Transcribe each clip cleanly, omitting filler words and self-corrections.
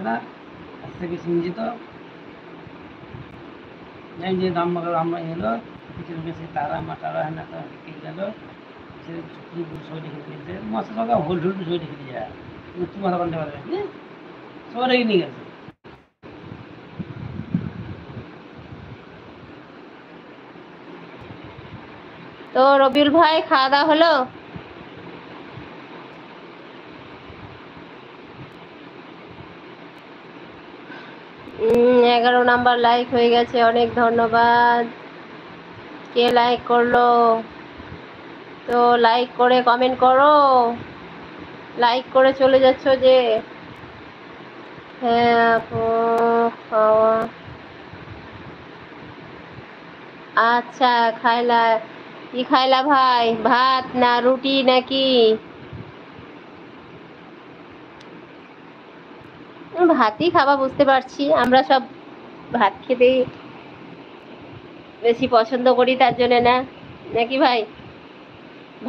না আজ থেকে চিন্তিত জানি যে রান্না এলো কিছু বেশি তারা মাটারা হ্যাঁ তো কে গেল সে চুক্তি সবাই রেখে দিয়েছে মাছের সঙ্গে হোল ঢুল সবাই রেখে দিয়ে যায় তোমার করতে পারবে সবাই রেখে নিয়ে গেছে। তো রবিউল ভাই খাওয়া দাওয়া হলো? 11 নাম্বার লাইক হয়ে গেছে, অনেক ধন্যবাদ। কে লাইক করলো? তো লাইক করে কমেন্ট করো, লাইক করে চলে যাচ্ছ যে। হ্যাঁ খাওয়া আচ্ছা খাইলা, কি খাইলা ভাই, ভাত না রুটি নাকি? ভাতই খাবা, বুঝতে পারছি। আমরা সব ভাত খেতেই বেশি পছন্দ করি, তার জন্য না নাকি ভাই?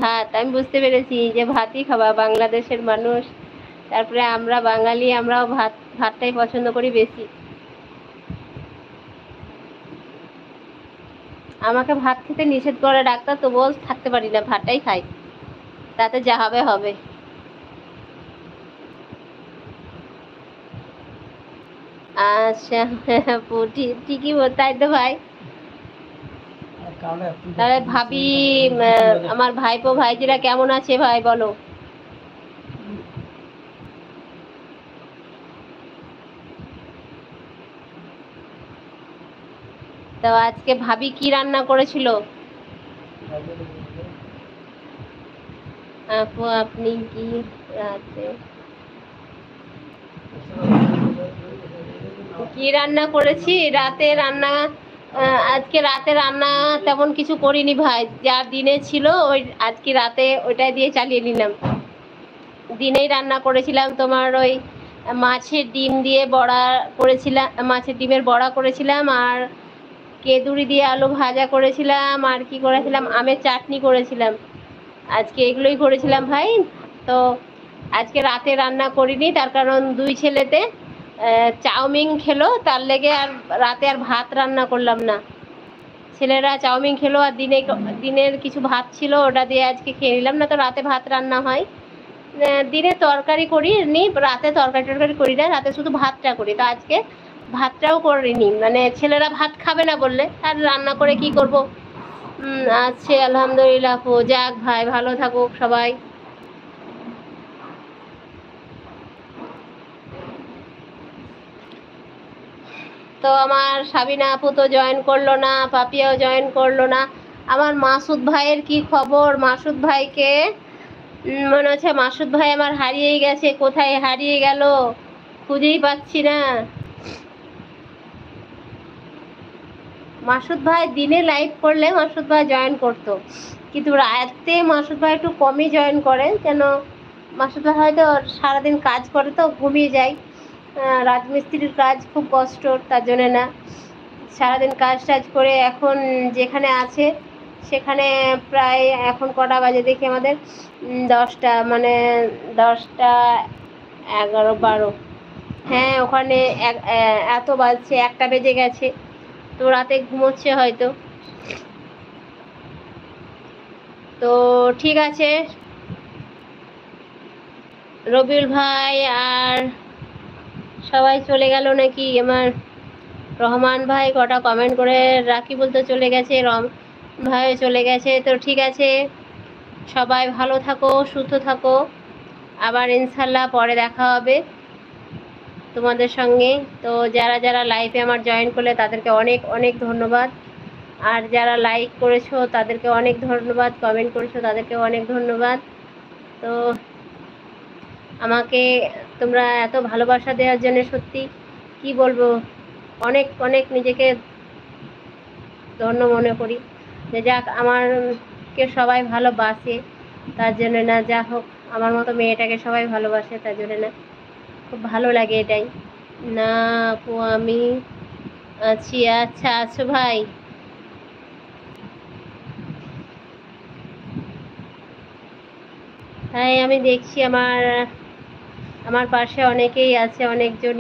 ভাত, আমি বুঝতে পেরেছি যে ভাতই খাবা, বাংলাদেশের মানুষ, তারপরে আমরা বাঙালি, আমরাও ভাতটাই পছন্দ করি বেশি। আমাকে ভাত খেতে নিষেধ করে ডাক্তার, তো বল থাকতে পারি না, ভাতটাই খাই, তাতে যা হবে হবে। আচ্ছা ঠিকই তাই তো ভাই। তাহলে ভাবি, আমার ভাইপো ভাইজিরা কেমন আছে ভাই বলো? তো আজকে ভাবি কি রান্না করেছিল? আপু আপনি কি রাতে কি রান্না করেছি? রাতে রান্না, আজকে রাতে রান্না তেমন কিছু করিনি ভাই, যা দিনে ছিল ওই আজকে রাতে ওইটাই দিয়ে চালিয়ে নিলাম। দিনেই রান্না করেছিলাম তোমার ওই মাছের ডিম দিয়ে বড়া করেছিলাম, মাছের ডিমের বড়া করেছিলাম, আর কেঁদুরি দিয়ে আলু ভাজা করেছিলাম, আর কি করেছিলাম, আমের চাটনি করেছিলাম। আজকে এগুলোই করেছিলাম ভাই। তো আজকে রাতে রান্না করিনি, তার কারণ দুই ছেলেতে চাউমিন খেলো, তার লেগে আর রাতে আর ভাত রান্না করলাম না। ছেলেরা চাউমিন খেলো, আর দিনের কিছু ভাত ছিল, ওটা দিয়ে আজকে খেয়ে নিলাম। না তো রাতে ভাত রান্না হয়, দিনে তরকারি করি নি, রাতে তরকারি করি না, রাতে শুধু ভাতটা করি। তো আজকে ভাতটাও করিনি, মানে ছেলেরা ভাত খাবে না বললে আর রান্না করে কি করব। আছে আলহামদুলিল্লাহ। যাক ভাই, ভালো থাকুক সবাই। তো আমার সাবিনা আপু তো জয়েন করলো না, পাপিয়াও জয়েন করলো না। আমার মাসুদ ভাইয়ের কি খবর? মাসুদ ভাইকে মনে হচ্ছে মাসুদ ভাই আমার হারিয়েই গেছে, কোথায় হারিয়ে গেল খুঁজেই পাচ্ছি না। মাসুদ ভাই দিনে লাইভ করলে মাসুদ ভাই জয়েন করতো, কিন্তু রাতে মাসুদ ভাই একটু কমই জয়েন করে, যেন মাসুদ ভাই হয়তো সারাদিন কাজ করে তো ঘুমিয়ে যায়। রাজমিস্ত্রির কাজ খুব কষ্ট, তার জন্যে না, সারাদিন কাজ টাজ করে এখন যেখানে আছে সেখানে প্রায় এখন কটা বাজে দেখি আমাদের, 10টা, মানে 10টা 11 12, হ্যাঁ ওখানে এত বাজছে, 1টা বেজে গেছে, তো রাতে ঘুমোচ্ছে হয়তো। তো ঠিক আছে, রবিউল ভাই আর সবাই চলে গেল নাকি? আমার রহমান ভাই কটা কমেন্ট করে রাখি বলতে চলে গেছে, রম ভাই চলে গেছে। তো ঠিক আছে, সবাই ভালো থাকো, সুস্থ থাকো, আবার ইনশাল্লাহ পরে দেখা হবে তোমাদের সঙ্গে। তো যারা যারা লাইভে আমার জয়েন করলে তাদেরকে অনেক অনেক ধন্যবাদ, আর যারা লাইক করেছো তাদেরকে অনেক ধন্যবাদ, কমেন্ট করেছো তাদেরকে অনেক ধন্যবাদ। তো আমাকে তোমরা এত ভালোবাসা দেওয়ার জন্য সত্যি কি বলবো, অনেক অনেক নিজেকে ধন্য মনে করি, যে যাক আমারকে সবাই ভালোবাসে, তার জন্য না, যা হোক আমার মতো মেয়েটাকে সবাই ভালোবাসে, তার জন্য না, খুব ভালো লাগে এটাই। না আপু আমি আছি। আচ্ছা আছো ভাই? তাই আমি দেখছি আমার পাশে অনেকেই আছে, অনেকজনই